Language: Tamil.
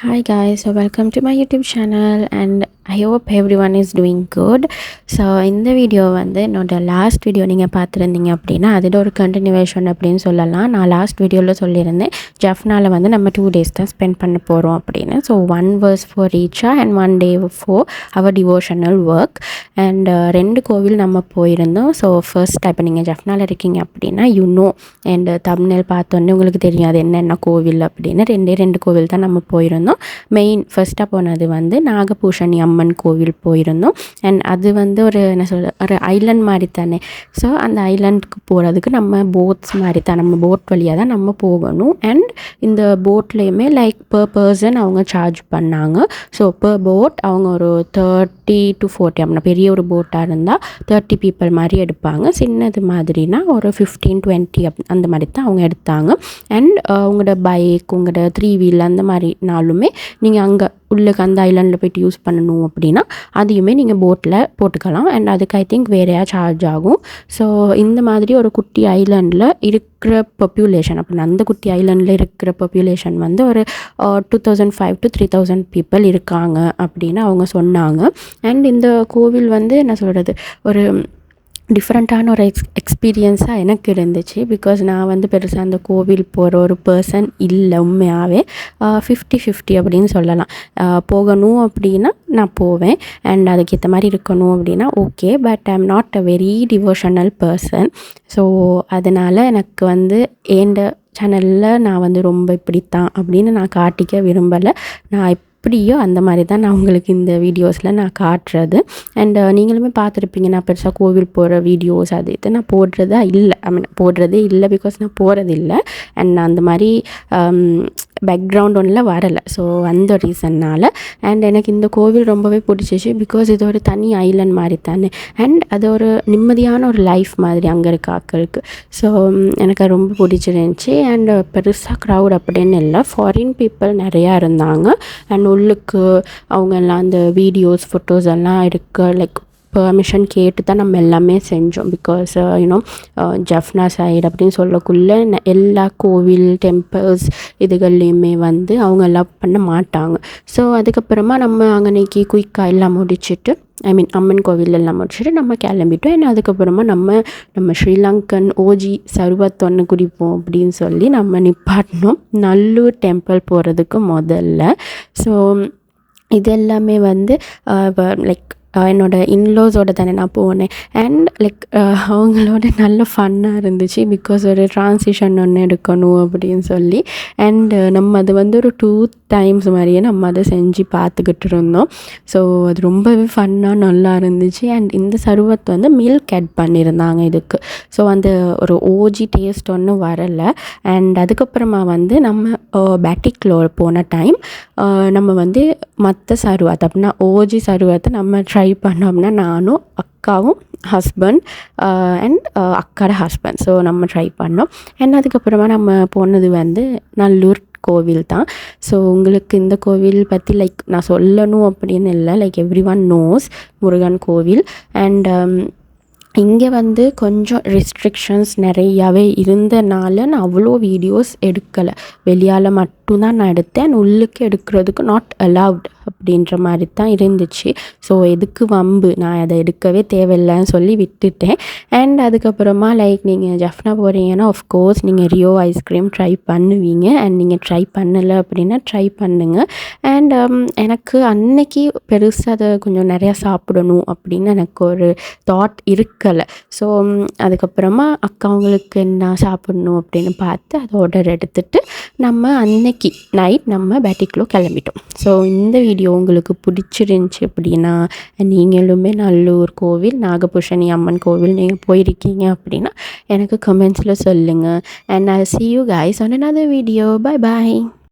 Hi guys, so welcome to my YouTube channel and I hope everyone is doing good. So இந்த வீடியோ வந்து என்னோடய லாஸ்ட் வீடியோ நீங்கள் பார்த்துருந்தீங்க அப்படின்னா அதோட ஒரு கண்டினியூவேஷன் அப்படின்னு சொல்லலாம். நான் லாஸ்ட் வீடியோவில் சொல்லியிருந்தேன் ஜஃப்னாவில் வந்து நம்ம 2 days தான் ஸ்பெண்ட் பண்ண போகிறோம் அப்படின்னு. So 1 was for Richa and 1 day for our devotional work. And 2 கோவில் நம்ம போயிருந்தோம். ஸோ ஃபர்ஸ்ட் இப்போ நீங்கள் ஜஃப்னாவில் இருக்கீங்க அப்படின்னா அண்ட் தம்ப்நெயில் பார்த்தோன்னே உங்களுக்கு தெரியும் அது என்னென்ன கோவில் அப்படின்னு. 2 கோவில் தான் நம்ம போயிருந்தோம். ஃபர்ஸ்ட்டாக போனது வந்து நாகபூஷணி அம்மன் கோவில் போயிருந்தோம். அண்ட் அது வந்து ஒரு ஐலண்ட் மாதிரி தானே. ஸோ அந்த ஐலண்டுக்கு போகிறதுக்கு நம்ம போட்ஸ் மாதிரி தான், நம்ம போட் வழியாக தான் நம்ம போகணும். அண்ட் இந்த போட்லேயுமே லைக் per person அவங்க சார்ஜ் பண்ணாங்க. ஸோ per போட் அவங்க ஒரு 30 to 40 அப்படின்னா பெரிய ஒரு போட்டாக இருந்தால் 30 people மாதிரி எடுப்பாங்க. சின்னது மாதிரினா ஒரு 15-20 அந்த மாதிரி தான் அவங்க எடுத்தாங்க. அண்ட் உங்களோட பைக், உங்களோட 3 wheel அந்த மாதிரினாலுமே நீங்கள் அங்கே உள்ளுக்கு அந்த ஐலாண்டில் போய்ட்டு யூஸ் பண்ணணும் அப்படின்னா அதையுமே நீங்கள் போட்டில் போட்டுக்கலாம். அண்ட் அதுக்கு ஐ திங்க் வேறையாக சார்ஜ் ஆகும். ஸோ இந்த மாதிரி ஒரு குட்டி ஐலாண்டில் இருக்கிற பாப்புலேஷன் அப்படின்னா அந்த குட்டி ஐலாண்டில் இருக்கிற பாப்புலேஷன் வந்து ஒரு 2500 to 3000 people இருக்காங்க அப்படின்னு அவங்க சொன்னாங்க. அண்ட் இந்த கோவில் வந்து என்ன சொல்கிறது, ஒரு டிஃப்ரெண்ட்டான ஒரு எக்ஸ்பீரியன்ஸாக எனக்கு இருந்துச்சு. பிகாஸ் நான் வந்து பெருசாக அந்த கோவில் போகிற ஒரு பர்சன் இல்லை. உண்மையாகவே 50-50 அப்படின்னு சொல்லலாம். போகணும் அப்படின்னா நான் போவேன் அண்ட் அதுக்கேற்ற மாதிரி இருக்கணும் அப்படின்னா okay. But I am not a very devotional person. So அதனால் எனக்கு வந்து ஏண்ட சேனலில் நான் வந்து ரொம்ப இப்படித்தான் அப்படின்னு நான் காட்டிக்க விரும்பலை. நான் எப்படியோ அந்த மாதிரி தான் நான் உங்களுக்கு இந்த வீடியோஸில் நான் காட்டுறது. அண்ட் நீங்களுமே பார்த்துருப்பீங்க நான் பெருசாக கோவில் போகிற வீடியோஸ் அது இது நான் போடுறதே இல்லை. பிகாஸ் நான் போகிறது இல்லை அண்ட் நான் அந்த மாதிரி பேக்ரவுண்ட் ஒன்றில் வரலை. ஸோ அந்த ரீசன்னால். அண்ட் எனக்கு இந்த கோவில் ரொம்பவே பிடிச்சிச்சு. பிகாஸ் இது ஒரு தனி ஐலண்ட் மாதிரி தானே. அண்ட் அது ஒரு நிம்மதியான ஒரு லைஃப் மாதிரி அங்கே இருக்க ஆட்களுக்கு. ஸோ எனக்கு ரொம்ப பிடிச்சிருந்துச்சி. அண்ட் பெருசாக க்ரௌட் அப்படின்னு இல்லை, ஃபாரின் பீப்புள் நிறையா இருந்தாங்க. அண்ட் உள்ளுக்கு அவங்க எல்லாம் அந்த வீடியோஸ் ஃபோட்டோஸ் எல்லாம் இருக்க லைக் பெர்மிஷன் கேட்டு தான் நம்ம எல்லாமே செஞ்சோம். பிகாஸ் ஜஃப்னா சைடு அப்படின்னு சொல்லக்குள்ளே எல்லா கோவில் டெம்பிள்ஸ் இதுகள்லேயுமே வந்து அவங்க எல்லாம் பண்ண மாட்டாங்க. ஸோ அதுக்கப்புறமா நம்ம அங்கனைக்கு குயிக்காக எல்லாம் முடிச்சுட்டு அம்மன் கோவில் எல்லாம் முடிச்சுட்டு நம்ம கிளம்பிட்டோம். ஏன்னா அதுக்கப்புறமா நம்ம ஸ்ரீலங்கன் ஓஜி சர்வத் ஒன்று குடிப்போம் அப்படின்னு சொல்லி நம்ம நிப்பாட்டினோம் நல்லூர் டெம்பிள் போகிறதுக்கு முதல்ல. ஸோ இது எல்லாமே வந்து லைக் என்னோடய இன்லோஸோடு தானே நான் போனேன். அண்ட் லைக் அவங்களோட நல்ல ஃபன்னாக இருந்துச்சு. பிகாஸ் ஒரு ட்ரான்சிஷன் ஒன்று எடுக்கணும் அப்படின்னு சொல்லி. அண்டு நம்ம அது வந்து ஒரு 2 times மாதிரியே நம்ம அதை செஞ்சு பார்த்துக்கிட்டு இருந்தோம். ஸோ அது ரொம்பவே ஃபன்னாக நல்லா இருந்துச்சு. அண்ட் இந்த சர்வத் வந்து மில்க் ஆட் பண்ணியிருந்தாங்க இதுக்கு. ஸோ அந்த ஒரு ஓஜி டேஸ்ட் ஒன்றும் வரலை. அண்ட் அதுக்கப்புறமா வந்து நம்ம பேட்டிக்லோ போன டைம் நம்ம வந்து மற்ற சர்வத் அப்படின்னா ஓஜி சர்வத்தை நம்ம ட்ரை பண்ணோம்னா நானும் அக்காவும் ஹஸ்பண்ட் அண்ட் அக்காட ஹஸ்பண்ட் ஸோ நம்ம ட்ரை பண்ணோம். அண்ட் அதுக்கப்புறமா நம்ம போனது வந்து நல்லூர் கோவில் தான். ஸோ உங்களுக்கு இந்த கோவில் பற்றி லைக் நான் சொல்லணும் அப்படின்னு இல்லை, like every one knows Murugan கோவில். அண்ட் இங்கே வந்து கொஞ்சம் ரெஸ்ட்ரிக்ஷன்ஸ் நிறையாவே இருந்தனால நான் அவ்வளோ வீடியோஸ் எடுக்கலை. வெளியால் மட்டும்தான் நான் எடுத்தேன். உள்ளுக்கு எடுக்கிறதுக்கு நாட் அலவுட் அப்படின்ற மாதிரி தான் இருந்துச்சு. ஸோ எதுக்கு வம்பு, நான் அதை எடுக்கவே தேவையில்லைன்னு சொல்லி விட்டுட்டேன். அண்ட் அதுக்கப்புறமா லைக் நீங்கள் ஜஃப்னா போகிறீங்கன்னா ஆஃப்கோர்ஸ் நீங்கள் ரியோ ஐஸ்கிரீம் ட்ரை பண்ணுவீங்க. அண்ட் நீங்கள் ட்ரை பண்ணலை அப்படின்னா ட்ரை பண்ணுங்கள். அண்ட் எனக்கு அன்னைக்கு பெருசாக அதை கொஞ்சம் நிறையா சாப்பிடணும் அப்படின்னு எனக்கு ஒரு தாட் இருக்கலை. ஸோ அதுக்கப்புறமா அக்காவங்களுக்கு என்ன சாப்பிடணும் அப்படின்னு பார்த்து அதை ஆர்டர் எடுத்துகிட்டு நம்ம அன்னைக்கு நைட் நம்ம பேட்டிக்லோ கிளம்பிட்டோம். ஸோ இந்த வீடியோ உங்களுக்கு பிடிச்சிருந்துச்சி அப்படின்னா நீங்களுமே நல்லூர் கோவில் நாகபூஷணி அம்மன் கோவில் நீங்கள் போயிருக்கீங்க அப்படின்னா எனக்கு கமெண்ட்ஸில் சொல்லுங்கள். And I see you guys on another video. Bye bye.